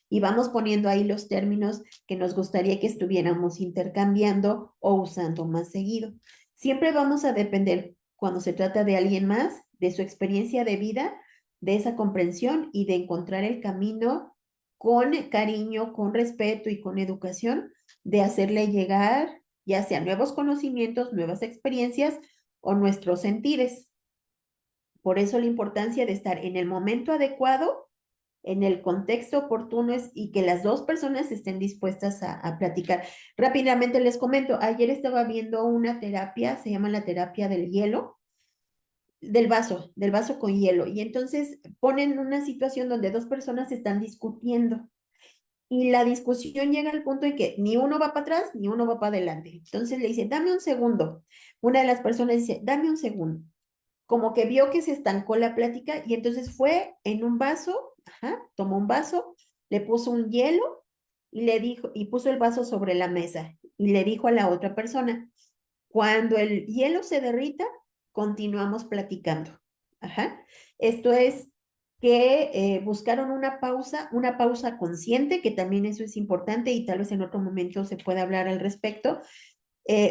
y vamos poniendo ahí los términos que nos gustaría que estuviéramos intercambiando o usando más seguido. Siempre vamos a depender, cuando se trata de alguien más, de su experiencia de vida, de esa comprensión y de encontrar el camino con cariño, con respeto y con educación, de hacerle llegar ya sea nuevos conocimientos, nuevas experiencias o nuestros sentires. Por eso la importancia de estar en el momento adecuado, en el contexto oportuno y que las dos personas estén dispuestas a platicar. Rápidamente les comento, ayer estaba viendo una terapia, se llama la terapia del hielo, del vaso con hielo, y entonces ponen una situación donde dos personas están discutiendo y la discusión llega al punto en que ni uno va para atrás ni uno va para adelante. Entonces le dice, dame un segundo. Una de las personas dice, dame un segundo, como que vio que se estancó la plática y entonces fue en un vaso, ajá, tomó un vaso, le puso un hielo y le dijo, y puso el vaso sobre la mesa y le dijo a la otra persona, cuando el hielo se derrita, continuamos platicando. Ajá. Esto es que buscaron una pausa consciente, que también eso es importante y tal vez en otro momento se puede hablar al respecto,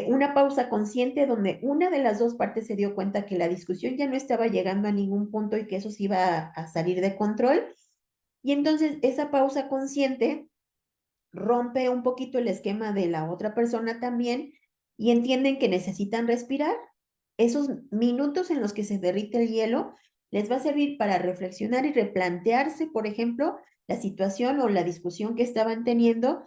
una pausa consciente donde una de las dos partes se dio cuenta que la discusión ya no estaba llegando a ningún punto y que eso se iba a salir de control. Y entonces esa pausa consciente rompe un poquito el esquema de la otra persona también y entienden que necesitan respirar. Esos minutos en los que se derrite el hielo les va a servir para reflexionar y replantearse, por ejemplo, la situación o la discusión que estaban teniendo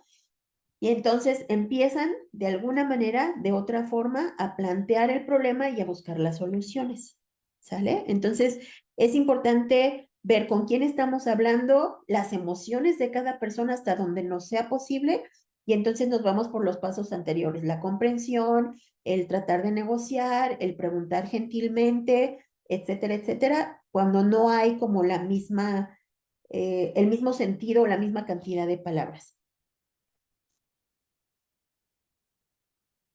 Y entonces empiezan de alguna manera, de otra forma, a plantear el problema y a buscar las soluciones. ¿Sale? Entonces es importante ver con quién estamos hablando, las emociones de cada persona hasta donde nos sea posible, y entonces nos vamos por los pasos anteriores, la comprensión, el tratar de negociar, el preguntar gentilmente, etcétera, etcétera, cuando no hay como la misma, el mismo sentido o la misma cantidad de palabras.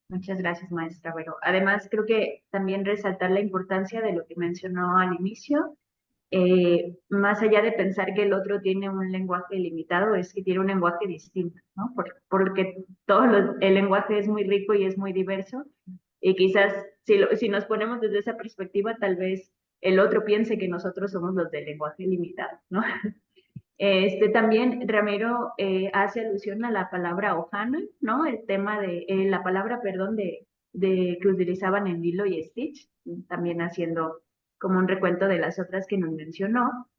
Muchas gracias, maestra Vero. Además, creo que también resaltar la importancia de lo que mencionó al inicio, más allá de pensar que el otro tiene un lenguaje limitado, es que tiene un lenguaje distinto, ¿no? Porque el lenguaje es muy rico y es muy diverso, y quizás si nos ponemos desde esa perspectiva, tal vez el otro piense que nosotros somos los del lenguaje limitado, ¿no? También Ramiro hace alusión a la palabra Ohana, ¿no? El tema de, la palabra, perdón, de que utilizaban en Lilo y Stitch, también haciendo como un recuento de las otras que nos mencionó.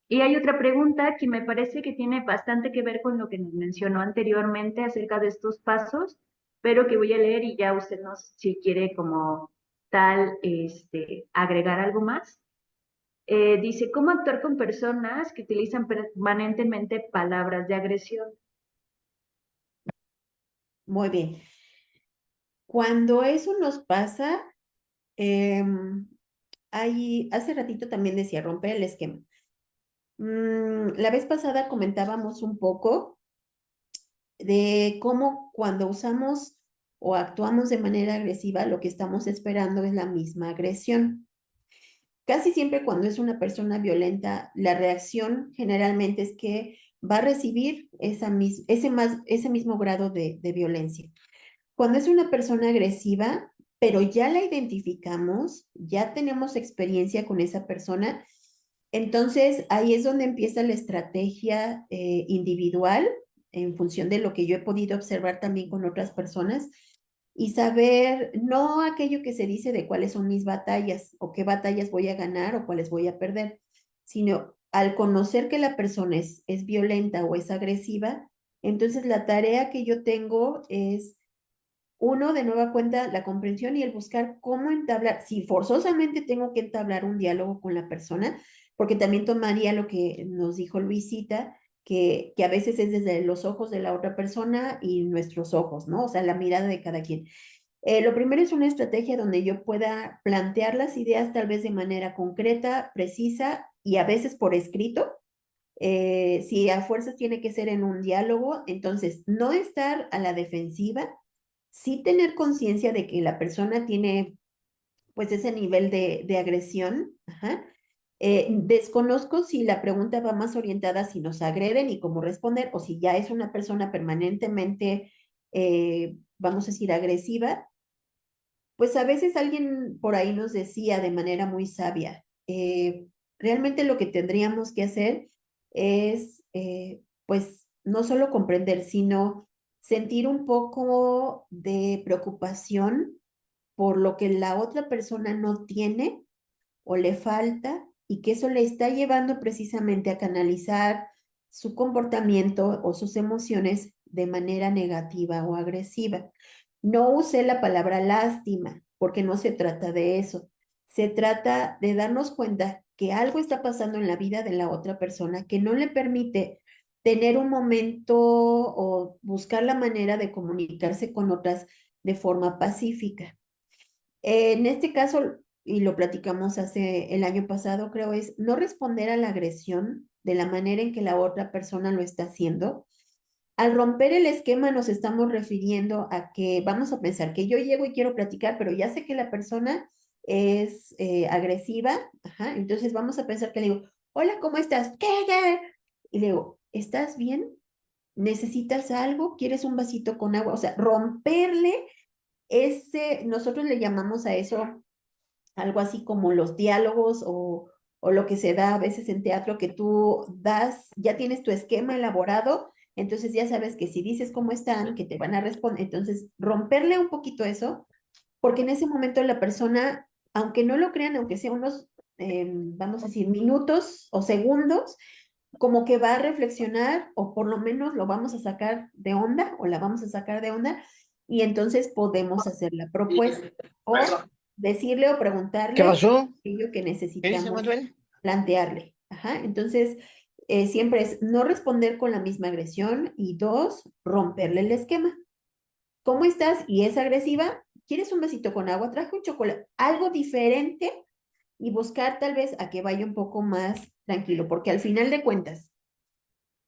Y hay otra pregunta que me parece que tiene bastante que ver con lo que nos mencionó anteriormente acerca de estos pasos, pero que voy a leer y ya usted nos, si quiere como tal, agregar algo más. Dice, ¿cómo actuar con personas que utilizan permanentemente palabras de agresión? Muy bien. Cuando eso nos pasa, hace ratito también decía romper el esquema. La vez pasada comentábamos un poco de cómo cuando usamos o actuamos de manera agresiva, lo que estamos esperando es la misma agresión. Casi siempre cuando es una persona violenta, la reacción generalmente es que va a recibir ese mismo grado de violencia. Cuando es una persona agresiva, pero ya la identificamos, ya tenemos experiencia con esa persona, entonces ahí es donde empieza la estrategia individual en función de lo que yo he podido observar también con otras personas y saber no aquello que se dice de cuáles son mis batallas o qué batallas voy a ganar o cuáles voy a perder, sino al conocer que la persona es violenta o es agresiva, entonces la tarea que yo tengo es uno, de nueva cuenta, la comprensión y el buscar cómo entablar, si forzosamente tengo que entablar un diálogo con la persona, porque también tomaría lo que nos dijo Luisita, que a veces es desde los ojos de la otra persona y nuestros ojos, ¿no? O sea, la mirada de cada quien. Lo primero es una estrategia donde yo pueda plantear las ideas tal vez de manera concreta, precisa y a veces por escrito. Si a fuerzas tiene que ser en un diálogo, entonces no estar a la defensiva, sí tener conciencia de que la persona tiene pues ese nivel de agresión. Ajá. Desconozco si la pregunta va más orientada a si nos agreden y cómo responder, o si ya es una persona permanentemente, vamos a decir, agresiva. Pues a veces alguien por ahí nos decía de manera muy sabia, realmente lo que tendríamos que hacer es, pues, no solo comprender, sino sentir un poco de preocupación por lo que la otra persona no tiene o le falta y que eso le está llevando precisamente a canalizar su comportamiento o sus emociones de manera negativa o agresiva. No usé la palabra lástima porque no se trata de eso. Se trata de darnos cuenta que algo está pasando en la vida de la otra persona que no le permite tener un momento o buscar la manera de comunicarse con otras de forma pacífica. En este caso, y lo platicamos hace el año pasado, creo, es no responder a la agresión de la manera en que la otra persona lo está haciendo. Al romper el esquema nos estamos refiriendo a que vamos a pensar que yo llego y quiero platicar, pero ya sé que la persona es agresiva, ajá, entonces vamos a pensar que le digo, hola, ¿cómo estás? ¿Qué, qué? Y le digo, ¿estás bien? ¿Necesitas algo? ¿Quieres un vasito con agua? O sea, romperle nosotros le llamamos a eso algo así como los diálogos o lo que se da a veces en teatro, que tú das, ya tienes tu esquema elaborado, entonces ya sabes que si dices cómo están, que te van a responder, entonces romperle un poquito eso, porque en ese momento la persona, aunque no lo crean, aunque sea unos, vamos a decir, minutos o segundos, como que va a reflexionar o por lo menos lo vamos a sacar de onda o la vamos a sacar de onda y entonces podemos hacer la propuesta o decirle o ¿Qué preguntarle pasó? aquello que ¿Qué dice necesitamos Manuel? plantearle. Ajá, entonces siempre es no responder con la misma agresión y dos, romperle el esquema. ¿Cómo estás? Y es agresiva. ¿Quieres un besito con agua? Traje un chocolate. Algo diferente y buscar tal vez a que vaya un poco más tranquilo, porque al final de cuentas,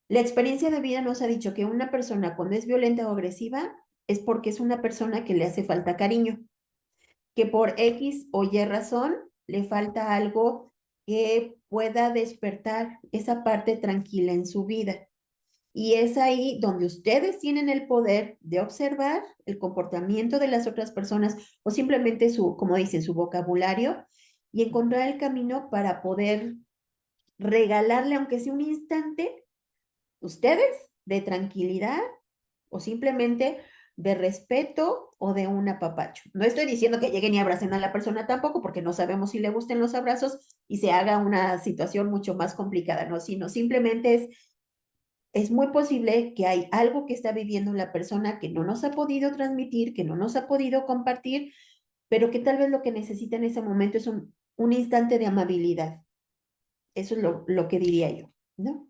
la experiencia de vida nos ha dicho que una persona cuando es violenta o agresiva es porque es una persona que le hace falta cariño, que por X o Y razón le falta algo que pueda despertar esa parte tranquila en su vida. Y es ahí donde ustedes tienen el poder de observar el comportamiento de las otras personas o simplemente su, como dicen, su vocabulario y encontrar el camino para poder regalarle, aunque sea un instante, ustedes de tranquilidad o simplemente de respeto o de un apapacho. No estoy diciendo que lleguen y abracen a la persona tampoco, porque no sabemos si le gusten los abrazos y se haga una situación mucho más complicada, ¿no? Sino simplemente es muy posible que hay algo que está viviendo la persona que no nos ha podido transmitir, que no nos ha podido compartir, pero que tal vez lo que necesita en ese momento es un instante de amabilidad. Eso es lo que diría yo, ¿no?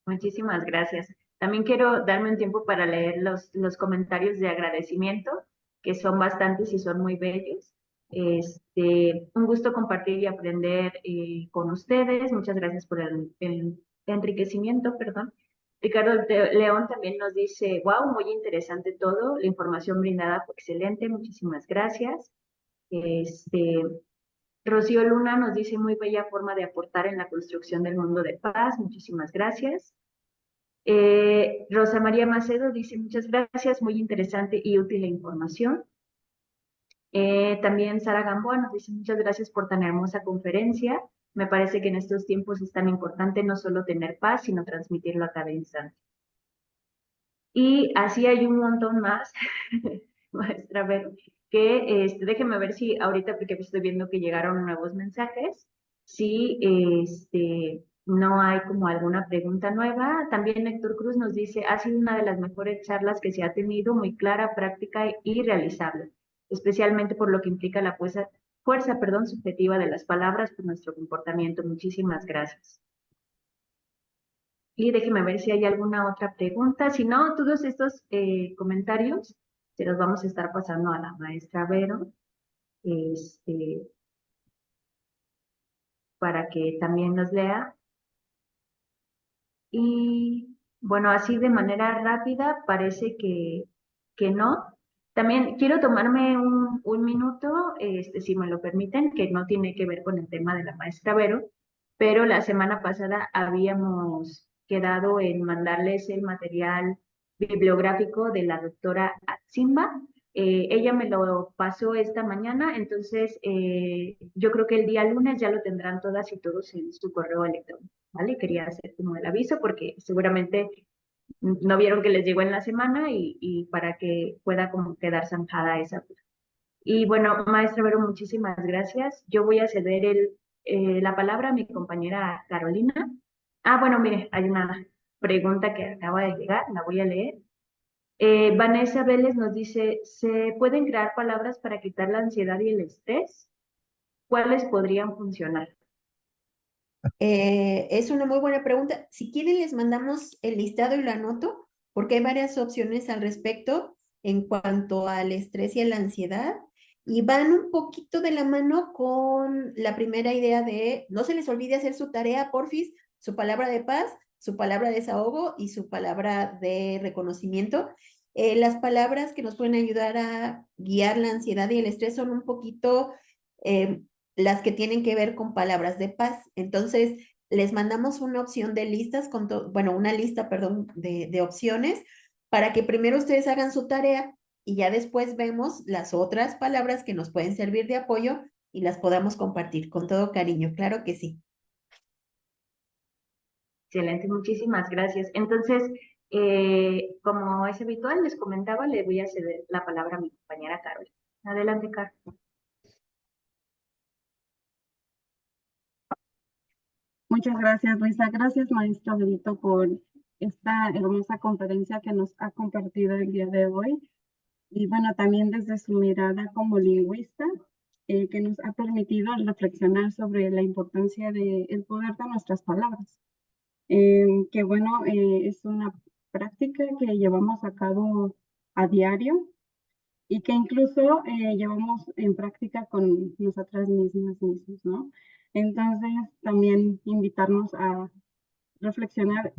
Muchísimas gracias. También quiero darme un tiempo para leer los comentarios de agradecimiento, que son bastantes y son muy bellos. Un gusto compartir y aprender con ustedes. Muchas gracias por el enriquecimiento, perdón. Ricardo León también nos dice, wow, muy interesante todo. La información brindada fue excelente. Muchísimas gracias. Este, Rocío Luna nos dice, muy bella forma de aportar en la construcción del mundo de paz. Muchísimas gracias. Rosa María Macedo dice muchas gracias, muy interesante y útil la información. También Sara Gamboa nos dice muchas gracias por tan hermosa conferencia. Me parece que en estos tiempos es tan importante no solo tener paz, sino transmitirlo a cada instante. Y así hay un montón más, maestra Vero, que déjeme ver si ahorita, porque estoy viendo que llegaron nuevos mensajes, si no hay como alguna pregunta nueva. También Héctor Cruz nos dice, ha sido una de las mejores charlas que se ha tenido, muy clara, práctica y realizable, especialmente por lo que implica la fuerza, perdón, subjetiva de las palabras por nuestro comportamiento. Muchísimas gracias. Y déjeme ver si hay alguna otra pregunta. Si no, todos estos comentarios se los vamos a estar pasando a la maestra Vero, este, para que también nos lea. Y bueno, así de manera rápida parece que no. También quiero tomarme un minuto, si me lo permiten, que no tiene que ver con el tema de la maestra Vero, pero la semana pasada habíamos quedado en mandarles el material bibliográfico de la doctora Atzimba. Ella me lo pasó esta mañana, entonces yo creo que el día lunes ya lo tendrán todas y todos en su correo electrónico. ¿Vale? Quería hacer como el aviso porque seguramente no vieron que les llegó en la semana y para que pueda como quedar zanjada esa duda. Y bueno, maestra Vero, muchísimas gracias. Yo voy a ceder la palabra a mi compañera Carolina. Ah, bueno, mire, hay una pregunta que acaba de llegar, la voy a leer. Vanessa Vélez nos dice, ¿se pueden crear palabras para quitar la ansiedad y el estrés? ¿Cuáles podrían funcionar? Es una muy buena pregunta. Si quieren, les mandamos el listado y lo anoto, porque hay varias opciones al respecto en cuanto al estrés y a la ansiedad, y van un poquito de la mano con la primera idea de no se les olvide hacer su tarea, porfis, su palabra de paz, su palabra de desahogo y su palabra de reconocimiento. Las palabras que nos pueden ayudar a guiar la ansiedad y el estrés son un poquito eh, las que tienen que ver con palabras de paz. Entonces, les mandamos una opción de listas, bueno, una lista, perdón, de opciones para que primero ustedes hagan su tarea y ya después vemos las otras palabras que nos pueden servir de apoyo y las podamos compartir con todo cariño. Claro que sí. Excelente, muchísimas gracias. Entonces, como es habitual, les comentaba, le voy a ceder la palabra a mi compañera Carol. Adelante, Carol. Muchas gracias, Luisa. Gracias, maestro Benito, por esta hermosa conferencia que nos ha compartido el día de hoy. Y bueno, también desde su mirada como lingüista, que nos ha permitido reflexionar sobre la importancia del poder de nuestras palabras. Que bueno, es una práctica que llevamos a cabo a diario y que incluso llevamos en práctica con nosotras mismos, ¿no? Entonces, también invitarnos a reflexionar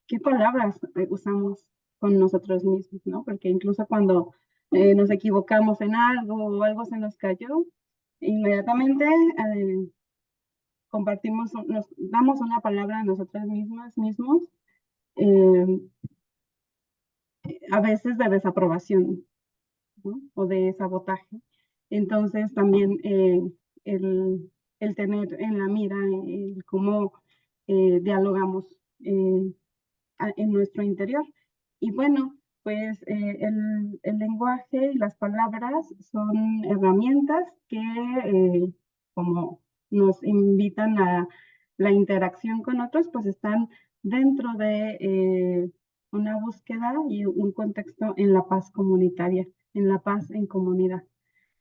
qué palabras usamos con nosotros mismos, ¿no? Porque incluso cuando nos equivocamos en algo o algo se nos cayó, inmediatamente compartimos, nos damos una palabra a nosotras mismos, eh, a veces de desaprobación, ¿no? O de sabotaje. Entonces también el, el tener en la mira el cómo dialogamos en nuestro interior. Y bueno, pues el lenguaje y las palabras son herramientas que como nos invitan a la interacción con otros, pues están dentro de una búsqueda y un contexto en la paz comunitaria, en la paz en comunidad,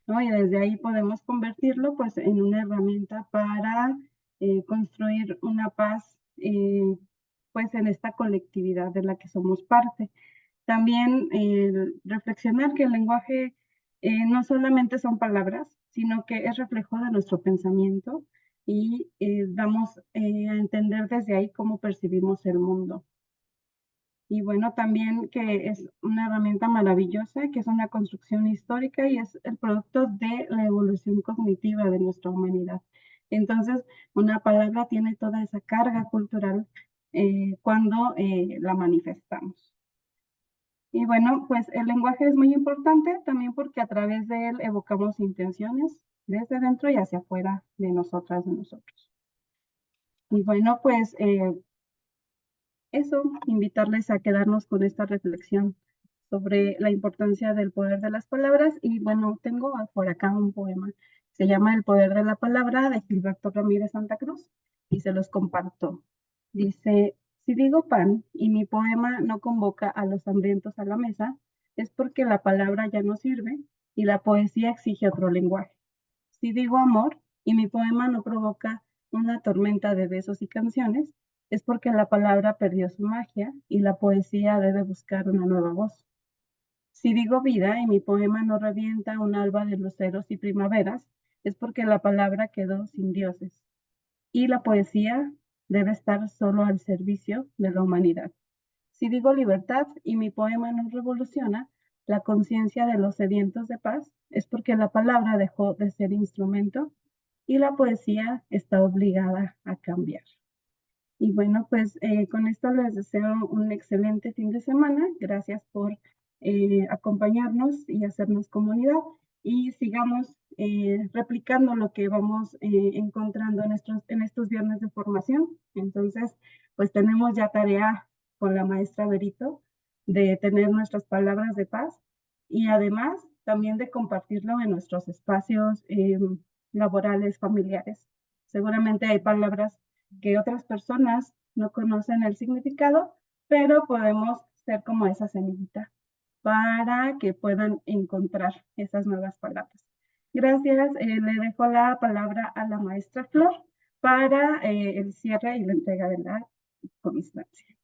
¿no? Y desde ahí podemos convertirlo pues en una herramienta para construir una paz pues en esta colectividad de la que somos parte. También reflexionar que el lenguaje no solamente son palabras, sino que es reflejo de nuestro pensamiento y damos a entender desde ahí cómo percibimos el mundo. Y bueno, también que es una herramienta maravillosa, que es una construcción histórica y es el producto de la evolución cognitiva de nuestra humanidad. Entonces, una palabra tiene toda esa carga cultural cuando la manifestamos. Y bueno, pues el lenguaje es muy importante también porque a través de él evocamos intenciones desde dentro y hacia afuera de nosotras, de nosotros. Y bueno, pues eso, invitarles a quedarnos con esta reflexión sobre la importancia del poder de las palabras. Y bueno, tengo por acá un poema. Se llama El poder de la palabra de Gilberto Ramírez Santa Cruz y se los comparto. Dice, si digo pan y mi poema no convoca a los hambrientos a la mesa, es porque la palabra ya no sirve y la poesía exige otro lenguaje. Si digo amor y mi poema no provoca una tormenta de besos y canciones, es porque la palabra perdió su magia y la poesía debe buscar una nueva voz. Si digo vida y mi poema no revienta un alba de luceros y primaveras, es porque la palabra quedó sin dioses y la poesía debe estar solo al servicio de la humanidad. Si digo libertad y mi poema no revoluciona la conciencia de los sedientos de paz, es porque la palabra dejó de ser instrumento y la poesía está obligada a cambiar. Y bueno, pues con esto les deseo un excelente fin de semana. Gracias por acompañarnos y hacernos comunidad y sigamos replicando lo que vamos encontrando en estos viernes de formación. Entonces, pues tenemos ya tarea con la maestra Berito de tener nuestras palabras de paz y además también de compartirlo en nuestros espacios laborales, familiares. Seguramente hay palabras que otras personas no conocen el significado, pero podemos ser como esa semillita para que puedan encontrar esas nuevas palabras. Gracias, le dejo la palabra a la maestra Flor para el cierre y la entrega de la constancia.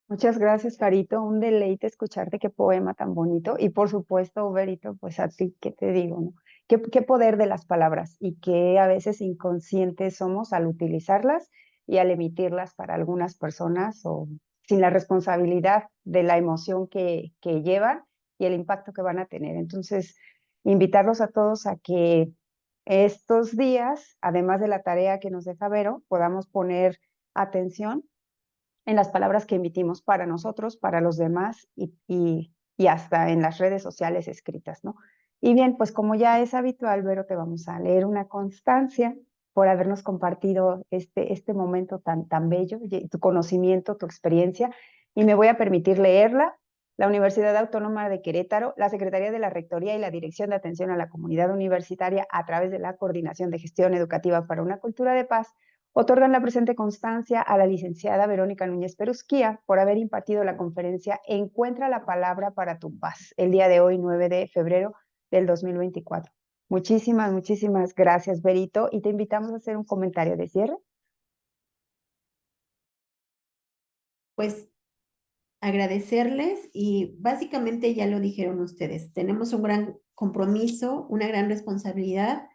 Muchas gracias, Carito. Un deleite escucharte, qué poema tan bonito. Y por supuesto, Berito, pues a ti, ¿qué te digo, no? Qué poder de las palabras y qué a veces inconscientes somos al utilizarlas y al emitirlas para algunas personas o sin la responsabilidad de la emoción que llevan y el impacto que van a tener. Entonces, invitarlos a todos a que estos días, además de la tarea que nos deja Vero, podamos poner atención en las palabras que emitimos para nosotros, para los demás y hasta en las redes sociales escritas, ¿no? Y bien, pues como ya es habitual, Vero, te vamos a leer una constancia por habernos compartido este momento tan bello, tu conocimiento, tu experiencia, y me voy a permitir leerla. La Universidad Autónoma de Querétaro, la Secretaría de la Rectoría y la Dirección de Atención a la Comunidad Universitaria, a través de la Coordinación de Gestión Educativa para una Cultura de Paz, Otorgan la presente constancia a la licenciada Verónica Núñez Perusquía por haber impartido la conferencia Encuentra la palabra para tu paz, el día de hoy, 9 de febrero del 2024. Muchísimas, muchísimas gracias, Berito, y te invitamos a hacer un comentario de cierre. Pues agradecerles y básicamente ya lo dijeron ustedes, tenemos un gran compromiso, una gran responsabilidad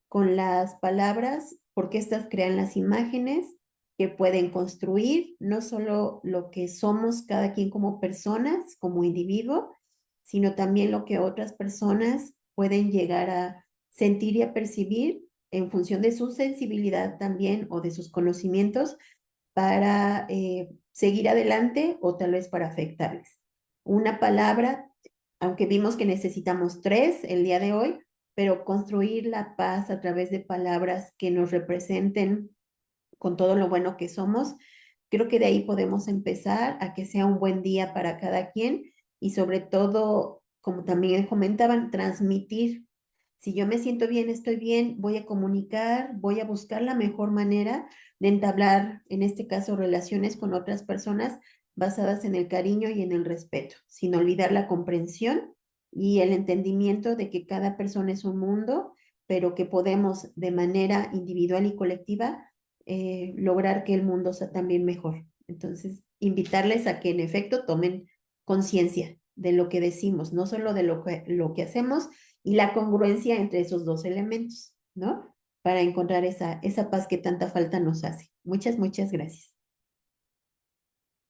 con las palabras, porque estas crean las imágenes que pueden construir no solo lo que somos cada quien como personas, como individuo, sino también lo que otras personas pueden llegar a sentir y a percibir en función de su sensibilidad también o de sus conocimientos para seguir adelante o tal vez para afectarles. Una palabra, aunque vimos que necesitamos 3 el día de hoy, pero construir la paz a través de palabras que nos representen con todo lo bueno que somos, creo que de ahí podemos empezar a que sea un buen día para cada quien y sobre todo, como también comentaban, transmitir. Si yo me siento bien, estoy bien, voy a comunicar, voy a buscar la mejor manera de entablar, en este caso, relaciones con otras personas basadas en el cariño y en el respeto, sin olvidar la comprensión y el entendimiento de que cada persona es un mundo, pero que podemos de manera individual y colectiva lograr que el mundo sea también mejor. Entonces, invitarles a que en efecto tomen conciencia de lo que decimos, no solo de lo que hacemos y la congruencia entre esos dos elementos, ¿no? Para encontrar esa paz que tanta falta nos hace. Muchas, muchas gracias.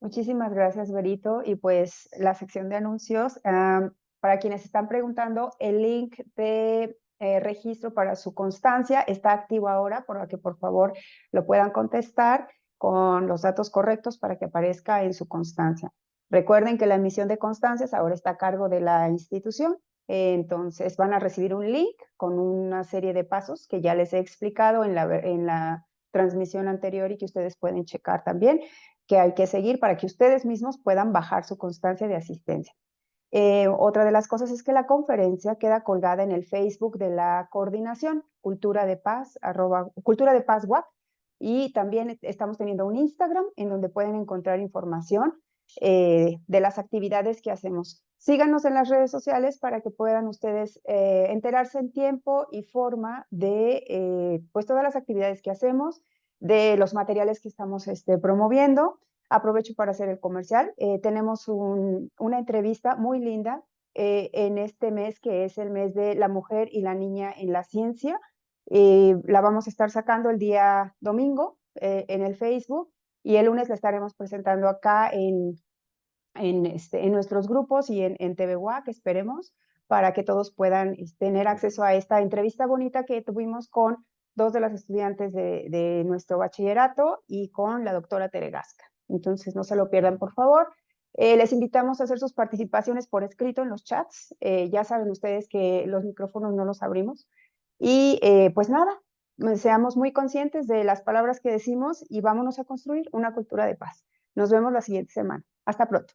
Muchísimas gracias, Berito. Y pues la sección de anuncios, para quienes están preguntando, el link de registro para su constancia está activo ahora, para que por favor lo puedan contestar con los datos correctos para que aparezca en su constancia. Recuerden que la emisión de constancias ahora está a cargo de la institución, entonces van a recibir un link con una serie de pasos que ya les he explicado en la transmisión anterior y que ustedes pueden checar también, que hay que seguir para que ustedes mismos puedan bajar su constancia de asistencia. Otra de las cosas es que la conferencia queda colgada en el Facebook de la coordinación Cultura de Paz, Cultura de Paz WAP, y también estamos teniendo un Instagram en donde pueden encontrar información de las actividades que hacemos. Síganos en las redes sociales para que puedan ustedes enterarse en tiempo y forma de pues todas las actividades que hacemos, de los materiales que estamos promoviendo. Aprovecho para hacer el comercial. Tenemos una entrevista muy linda en este mes, que es el mes de la mujer y la niña en la ciencia. La vamos a estar sacando el día domingo en el Facebook y el lunes la estaremos presentando acá en nuestros grupos y en TV WAC, esperemos, para que todos puedan tener acceso a esta entrevista bonita que tuvimos con 2 de las estudiantes de nuestro bachillerato y con la doctora Tere Gasca. Entonces, no se lo pierdan, por favor. Les invitamos a hacer sus participaciones por escrito en los chats. Ya saben ustedes que los micrófonos no los abrimos. Y pues nada, seamos muy conscientes de las palabras que decimos y vámonos a construir una cultura de paz. Nos vemos la siguiente semana. Hasta pronto.